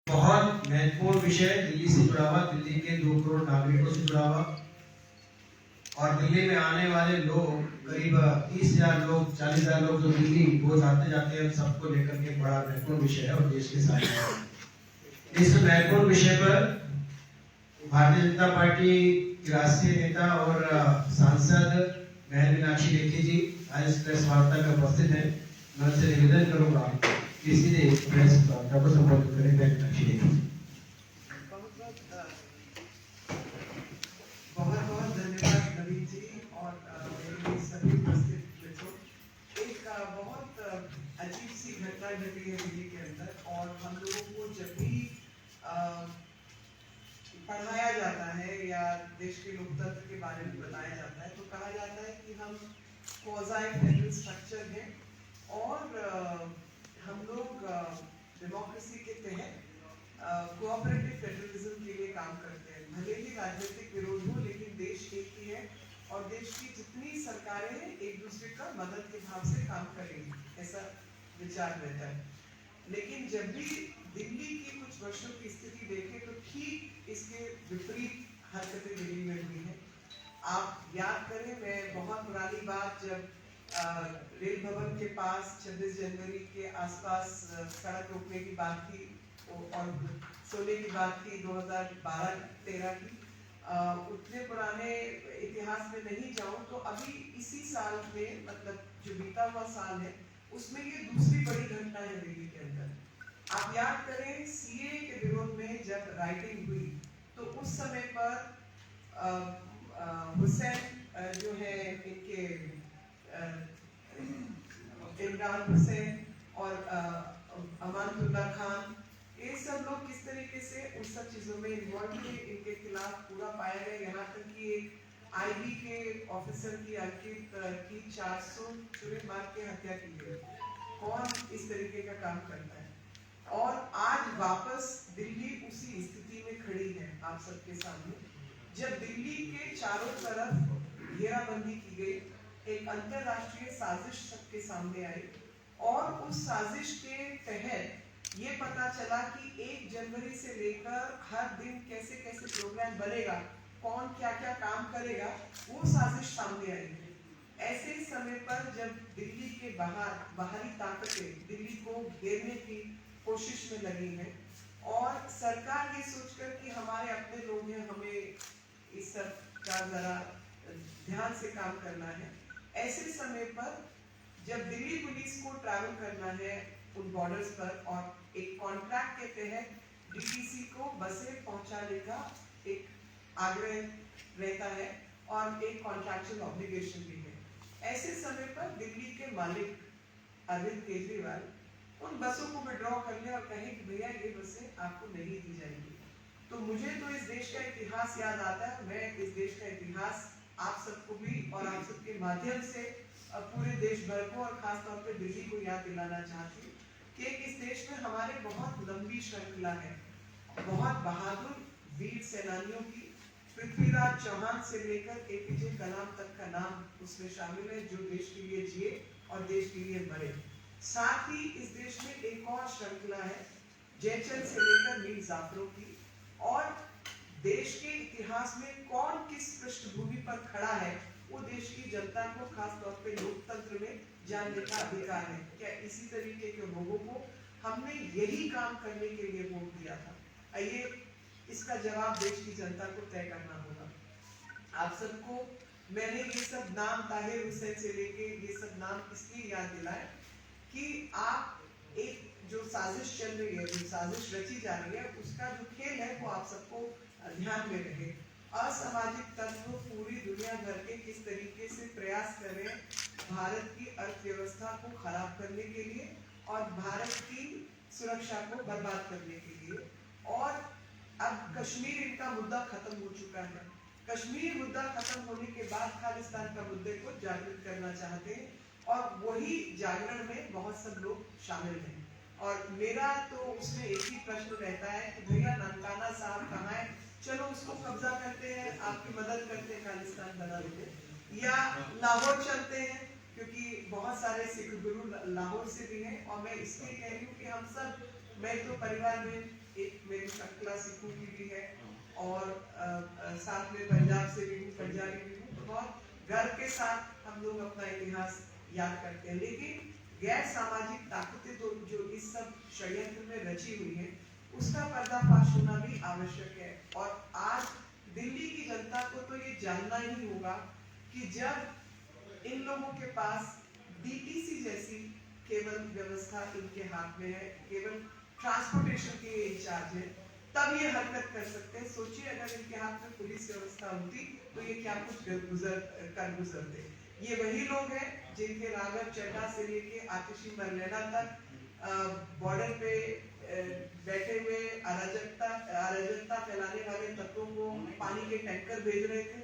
बहुत महत्वपूर्ण विषय दिल्ली से जुड़ा हुआ, दिल्ली के 2 करोड़ नागरिकों से जुड़ा हुआ और दिल्ली में आने वाले लोग करीब 30,000 लोग, 40,000 लोग जो दिल्ली रोज आते जाते हैं, सबको लेकर के बड़ा महत्वपूर्ण विषय है और देश के साथ इस महत्वपूर्ण विषय पर भारतीय जनता पार्टी की राष्ट्रीय नेता और सांसद बहन मीनाक्षी लेखी जी आज इस प्रेस वार्ता में उपस्थित है। मैं उनसे निवेदन करूंगा कि सीधे प्रेस वार्ता को संबोधित करें। बहन मीनाक्षी लेखी। बहुत बहुत धन्यवाद नवीन जी और मेरे सभी उपस्थित मित्रों। एक बहुत अजीब सी घटना घटी है दिल्ली के अंदर और हम लोगों को जब भी पढ़ाया जाता है या देश के लोकतंत्र के बारे में बताया जाता है तो कहा जाता है कि हम क्वाज़ी फेडरल स्ट्रक्चर है और हम लोग डेमोक्रेसी के तहत कोऑपरेटिव फेडरलिज्म के लिए काम करते हैं। भले ही राजनीतिक विरोध हो लेकिन देश एक ही है और देश की जितनी सरकारें हैं एक दूसरे का मदद के भाव से काम करेंगी, ऐसा विचार रहता है। लेकिन जब भी दिल्ली की कुछ वर्षों की स्थिति देखें तो ठीक इसके विपरीत हरकतें दिल्ली में हुई हैं। आप याद करें, मैं बहुत पुरानी बात, जब रेल भवन के पास 26 जनवरी के आसपास सड़क रोकने की बात थी और 16 की बात थी 2012-13 की, उतने पुराने इतिहास में नहीं जाऊं तो अभी इसी साल में, मतलब जो बीता हुआ साल है उसमें ये दूसरी बड़ी घटना है दिल्ली के अंदर। आप याद करें सीए के विरोध में जब राइटिंग हुई तो उस समय पर हुसैन जो है इनके इमरान हुसैन और अमानतुल्लाह खान, ये सब लोग किस तरीके से उन सब चीजों में इन्वॉल्व थे, इनके खिलाफ पूरा पाया गया। यहाँ तक कि एक आईबी के ऑफिसर की अंकित की 400 छुरे मार के हत्या की गई। कौन इस तरीके का काम करता है? और आज वापस दिल्ली उसी स्थिति में खड़ी है आप सबके सामने, जब दिल्ली के चारों तरफ घेराबंदी की गई, एक अंतरराष्ट्रीय साजिश सबके सामने आई और उस साजिश के तहत ये पता चला कि 1 जनवरी से लेकर हर दिन कैसे कैसे प्रोग्राम बनेगा, कौन क्या क्या काम करेगा, वो साजिश सामने आई है। ऐसे समय पर जब दिल्ली के बाहरी ताकतें दिल्ली को घेरने की कोशिश में लगी है और सरकार ये सोचकर कि हमारे अपने लोग हैं, हमें इस सब का जरा ध्यान से काम करना है, ऐसे समय पर जब दिल्ली पुलिस को ट्रैवल करना है उन बॉर्डर्स पर और एक कॉन्ट्रैक्ट के तहत डीटीसी को बसें पहुंचाने का एक आग्रह रहता है और एक कॉन्ट्रैक्चुअल ऑब्लिगेशन भी है, ऐसे समय पर दिल्ली के मालिक अरविंद केजरीवाल उन बसों को विड्रॉ कर ले और कहे कि भैया ये बसें आपको नहीं दी जाएंगी। तो मुझे तो इस देश का इतिहास याद आता है। मैं इस देश का इतिहास आप सबको भी और आप सबके माध्यम से पूरे देश भर को और खास तौर पे दिल्ली को याद दिलाना चाहती हूँ कि इस देश में हमारे बहुत लंबी श्रृंखला है, बहुत बहादुर वीर सेनानियों की। पृथ्वीराज चौहान से लेकर एपीजे कलाम तक का नाम उसमें शामिल है, जो देश के लिए जिए और देश के लिए मरे। साथ ही इस देश में एक और श्रृंखला है जयचंद से लेकर मीर जाफरों की, और देश के इतिहास में कौन किस पृष्ठभूमि पर खड़ा है वो देश की जनता को खास तौर पे लोकतंत्र में जानने का अधिकार है। क्या इसी तरीके के लोगों को हमने यही काम करने के लिए वोट दिया था? आइए इसका जवाब देश की जनता को तय करना होगा। आप सबको मैंने ये सब नाम ताहिर हुसैन से लेके ये सब नाम इसलिए याद दिलाए कि आप एक जो साजिश चल रही है, जो साजिश रची जा रही है, उसका जो खेल है वो आप सबको ध्यान में रहे। असामाजिक तत्व पूरी दुनिया भर के किस तरीके से प्रयास कर रहे हैं भारत की अर्थव्यवस्था को खराब करने के लिए और भारत की सुरक्षा को बर्बाद करने के लिए। और अब कश्मीर इनका मुद्दा खत्म हो चुका है। कश्मीर मुद्दा खत्म होने के बाद खालिस्तान का मुद्दे को जागृत करना चाहते हैं और वही जागरण में बहुत सब लोग शामिल हैं। और मेरा तो उसमें एक ही प्रश्न रहता है कि भैया ननकाना साहब कहाँ है? चलो उसको कब्जा करते हैं, आपकी मदद करते हैं, खालिस्तान बना देते हैं, या लाहौर चलते हैं क्योंकि बहुत सारे सिख गुरु लाहौर से भी हैं। और मैं इसलिए कह रही हूँ कि हम सब, मैं तो परिवार में एक मेरी श्रृंखला सिखों की भी है और साथ में पंजाब से भी हूँ, पंजाबी भी हूँ, तो बहुत गर्व के साथ हम लोग अपना इतिहास याद करते हैं। लेकिन गैर सामाजिक ताकतें तो जो इस सब षड्यंत्र में रची हुई है, उसका पर्दाफाश होना भी आवश्यक है। और आज दिल्ली की जनता को तो ये जानना ही होगा कि जब इन लोगों के पास डीटीसी जैसी केवल व्यवस्था इनके हाथ में है, केवल ट्रांसपोर्टेशन के इंचार्ज है, तब ये हरकत कर सकते हैं। सोचिए अगर इनके हाथ में पुलिस व्यवस्था होती तो ये क्या कुछ गुजरते। ये वही लोग हैं जिनके राघव चड्ढा से लेके आतिशी मरलेना तक बॉर्डर पे बैठे हुए अराजकता फैलाने वाले तत्वों को पानी के टैंकर भेज रहे थे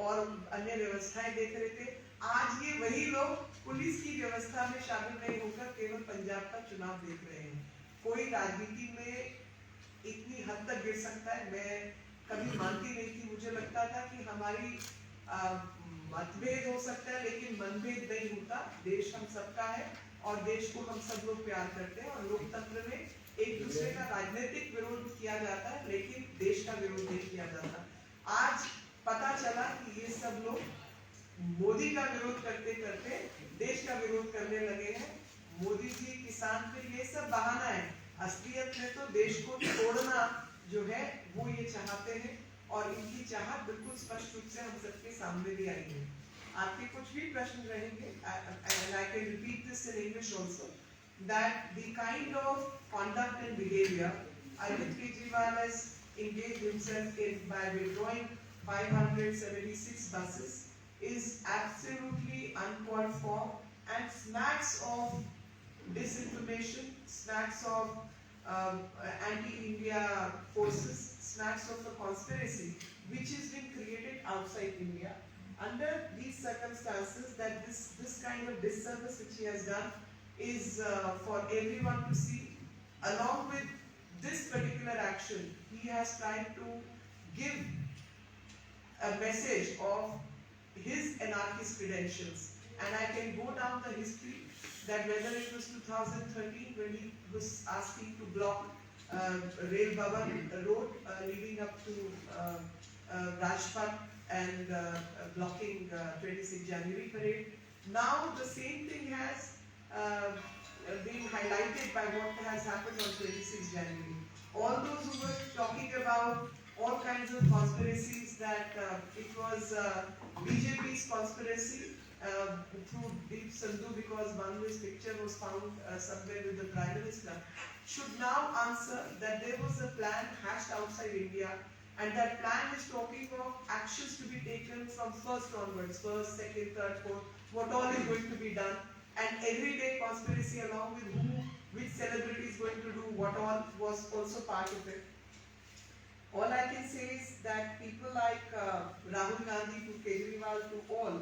और अन्य व्यवस्थाएं देख रहे थे। आज ये वही लोग पुलिस की व्यवस्था में शामिल नहीं होकर केवल पंजाब का चुनाव देख रहे हैं। कोई राजनीति में इतनी हद तक गिर सकता है, मैं कभी मानती नहीं थी। मुझे लगता था कि हमारी मतभेद हो सकता है लेकिन मनभेद नहीं होता। देश हम सबका है और देश को हम सब लोग प्यार करते हैं और लोकतंत्र में एक दूसरे का राजनीतिक विरोध किया जाता है लेकिन देश का विरोध नहीं किया जाता। आज पता चला कि ये सब लोग मोदी का विरोध करते करते देश का विरोध करने लगे हैं। मोदी जी किसान पे ये सब बहाना है, असलियत में तो देश को तोड़ना जो है वो ये चाहते हैं और इनकी चाहत बिल्कुल स्पष्ट रूप से हम सबके सामने भी आई है। आपके कुछ भी प्रश्न रहेंगे, and I can repeat this in English also, that the kind of conduct and behavior Arvind Kejriwal has engaged himself in by withdrawing 576 buses is absolutely uncalled for and smacks of disinformation, smacks of anti-India forces, smacks of a conspiracy which is being created outside India. Under these circumstances, that this kind of disservice which he has done is for everyone to see. Along with this particular action, he has tried to give a message of his anarchist credentials. And I can go down the history that whether it was 2013 when he was asking to block Rail Bhavan road leading up to Rajpath and blocking 26 January parade. Now the same thing has been highlighted by what has happened on 26 January. All those who were talking about all kinds of conspiracies that it was BJP's conspiracy through Deep Sandhu because Banu's picture was found somewhere with the Prime Minister, should now answer that there was a plan hatched outside India and that plan is talking of actions to be taken from first onwards, first, second, third, fourth, what all is going to be done, and everyday conspiracy along with who, which celebrity is going to do what all was also part of it. All I can say is that people like Rahul Gandhi to Kejriwal to all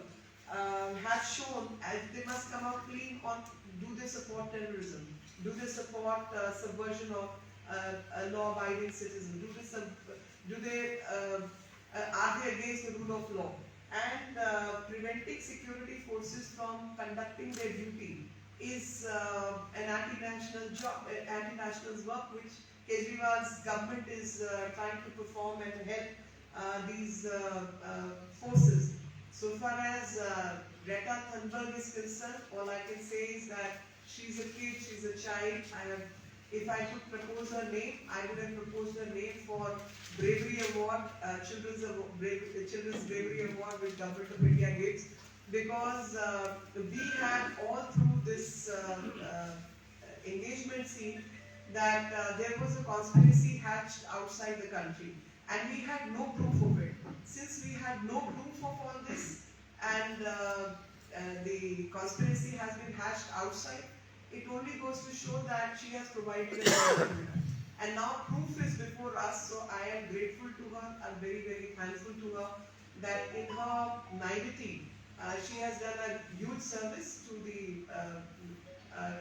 have shown as they must come out clean on do they support terrorism, do they support subversion of a law-abiding citizen, are they against the rule of law, and preventing security forces from conducting their duty is an anti-national job, anti-national's work which Kejriwal's government is trying to perform and help these forces. So far as Greta Thunberg is concerned, all I can say is that she's a kid, she's a child. If I could propose her name, I would have proposed her name for Bravery Award, Children's Bravery Award which Government of India gives, because we have all through this engagement seen that there was a conspiracy hatched outside the country and we had no proof of it. Since we had no proof of all this and the conspiracy has been hatched outside, it only goes to show that she has provided a document. And now proof is before us, so I am grateful to her, I'm very, very thankful to her that in her naivety, she has done a huge service to the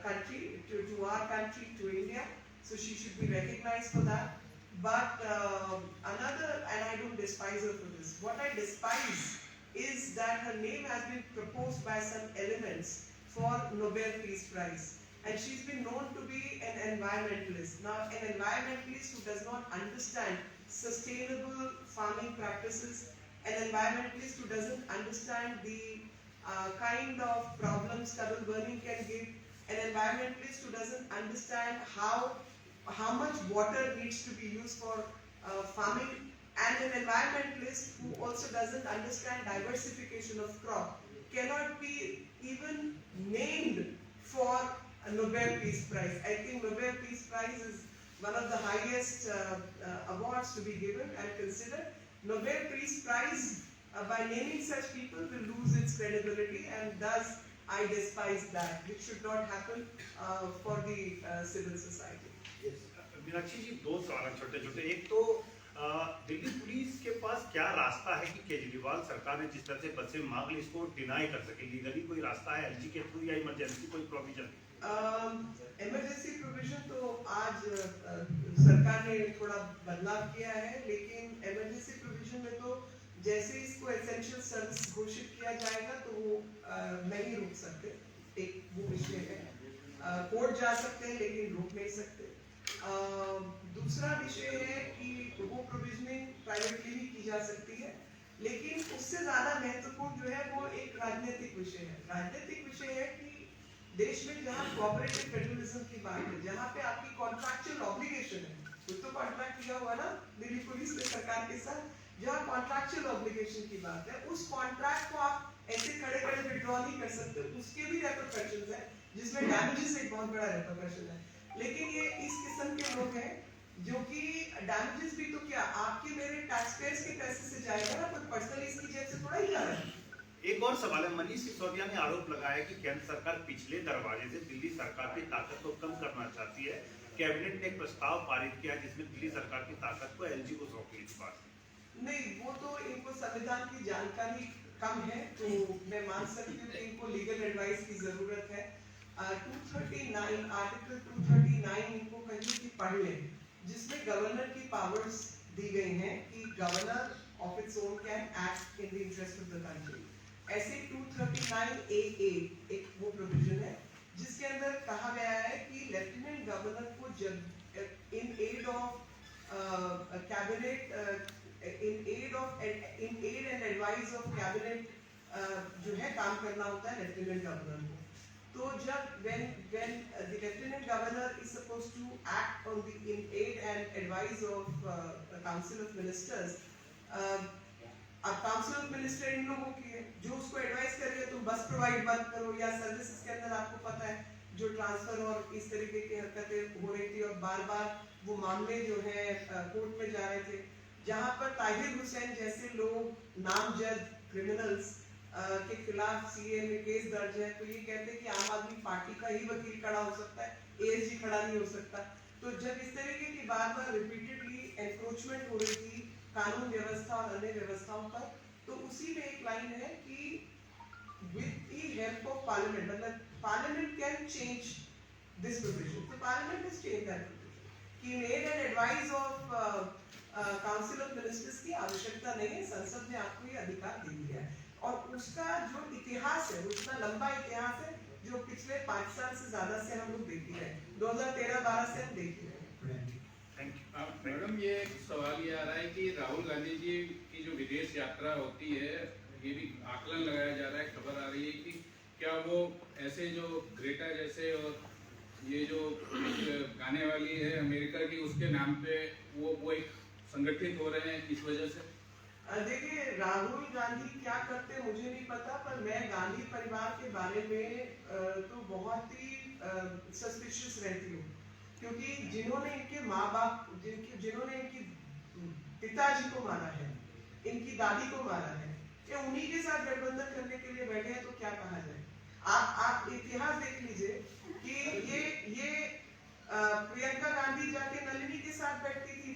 country, to our country, to India, so she should be recognized for that. But and I don't despise her for this. What I despise is that her name has been proposed by some elements for Nobel Peace Prize. and she's been known to be an environmentalist. Now, an environmentalist who does not understand sustainable farming practices, an environmentalist who doesn't understand the kind of problems stubble burning can give, an environmentalist who doesn't understand how much water needs to be used for farming, and an environmentalist who also doesn't understand diversification of crop cannot be even named for a Nobel Peace Prize. I think Nobel Peace Prize is one of the highest awards to be given and considered. Nobel Peace Prize, by naming such people, will lose its credibility, and thus I despise that, which should not happen for the civil society. Meenakshi जी, दो सवाल छोटे छोटे। एक तो Delhi police के पास क्या रास्ता है कि केजरीवाल सरकार ने जिस तरह से बसें मांग ली इसको डिनाई कर सके? लीगली कोई रास्ता है एलजी के थ्रू या इमरजेंसी कोई प्रोविजन? इमरजेंसी प्रोविजन तो आज सरकार ने थोड़ा बदलाव किया है, लेकिन इमरजेंसी प्रोविजन में तो जैसे इसको एसेंशियल सर्विस घोषित किया जाएगा तो वो नहीं रोक सकते, एक वो विषय है। कोर्ट जा सकते हैं लेकिन रोक नहीं सकते। दूसरा विषय है कि वो प्रोविजनिंग प्राइवेटली भी की जा सकती है, लेकिन उससे ज्यादा महत्वपूर्ण जो है वो एक राजनीतिक विषय है। राजनीतिक विषय है कि देश में जहाँ कोऑपरेटिव फेडरलिज्म की बात है, जहाँ पे आपकी कॉन्ट्रैक्चुअल ऑब्लिगेशन है, कुछ तो कॉन्ट्रैक्ट किया हुआ ना दिल्ली पुलिस ने सरकार के साथ, जहाँ कॉन्ट्रैक्चुअल ऑब्लिगेशन की बात है, उस कॉन्ट्रैक्ट को आप ऐसे खड़े खड़े विड्रॉ नहीं कर सकते, उसके भी रेपरकशंस है, जिसमें डैमेजेस एक बहुत बड़ा रेपरकशन है। लेकिन ये इस किस्म के लोग हैं जो कि डैमेजेस भी तो क्या आपके मेरे टैक्सपेयर्स के पैसे से जाएगा ना, कोई पर्सनली इसकी जेब से थोड़ा ही जा रहा है। एक और सवाल है, मनीष सिसोदिया ने आरोप लगाया कि केंद्र सरकार पिछले दरवाजे से दिल्ली सरकार की ताकत को कम करना चाहती है। कैबिनेट ने एक प्रस्ताव पारित किया जिसमें दिल्ली सरकार की ताकत को एलजी को सौंपने की बात है। नहीं, वो तो इनको संविधान की जानकारी कम है, तो मैं मान सकती हूँ कि इनको लीगल एडवाइस की जरूरत है। 239 आर्टिकल 239 इनको कहीं भी पढ़ लें, जिसमें गवर्नर की पावर्स दी गई हैं कि governor of its own can act in the interest of the country. ऐसे 239AA एक वो प्रोविजन है जिसके अंदर कहा गया है कि लेफ्टिनेंट गवर्नर को जब in aid and advice of cabinet जो है काम करना होता है लेफ्टिनेंट गवर्नर को। तो जब when the lieutenant governor is supposed to act on the in aid and advice of council of ministers, अब काउंसिल ऑफ मिनिस्टर इन लोगों की है जो उसको एडवाइस कर रहे हैं तुम बस प्रोवाइड मत करो, या सर्विसेज के अंदर आपको पता है जो ट्रांसफर और इस तरीके की हरकतें हो रही थी और बार बार वो मामले जो है कोर्ट में जा रहे थे, जहां पर ताहिर हुसैन जैसे लोग नामजद क्रिमिनल्स के खिलाफ सीए में केस दर्ज है, तो ये कहते हैं कि आम आदमी पार्टी का ही वकील खड़ा हो सकता है, एएसजी खड़ा नहीं हो सकता। तो जब इस तरीके की बार-बार रिपीटेडली एनक्रोचमेंट हो रही थी कानून व्यवस्था और अन्य व्यवस्थाओं पर, तो उसी में एक लाइन है कि with the help of parliament, मतलब parliament can change this provision, so parliament has changed that provision कि aid and advice of council of ministers की आवश्यकता नहीं है, संसद ने आपको ये अधिकार दे दिया है। और उसका जो इतिहास है, उतना लंबा इतिहास है जो पिछले 5 साल से ज्यादा से हम लोग देख रहे हैं, 2013-12 से हम देख रहे हैं। मैडम, ये एक सवाल ये आ रहा है कि राहुल गांधी जी की जो विदेश यात्रा होती है, ये भी आकलन लगाया जा रहा है, खबर आ रही है कि क्या वो ऐसे जो ग्रेटा जैसे और ये जो गाने वाली है अमेरिका की, उसके नाम पे वो एक संगठित हो रहे हैं इस वजह से? देखिए, राहुल गांधी क्या करते हैं मुझे नहीं पता, पर मैं गांधी परिवार के बारे में तो बहुत ही सस्पिशियस रहती हूँ, क्योंकि जिन्होंने इनके माँ बाप, जिन्होंने इनकी पिताजी को मारा है, इनकी दादी को मारा है, ये उन्हीं के साथ गठबंधन करने के लिए बैठे हैं, तो क्या कहा जाए। आप इतिहास देख लीजिए कि ये प्रियंका गांधी जाके नलिनी के साथ बैठती थी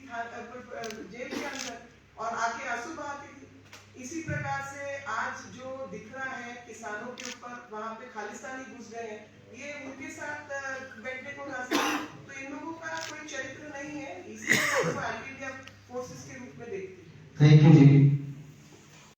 जेल के अंदर और आके आंसू बहाती थी। इसी प्रकार से आज जो दिख रहा है किसानों के ऊपर वहां पे खालिस्तानी घुस गए हैं, ये उनके साथ बैठने को राजी है। तो इन लोगों का कोई चरित्र नहीं है, इसलिए एंटी इंडिया फोर्सेस के रूप में देखती है। Thank you ji.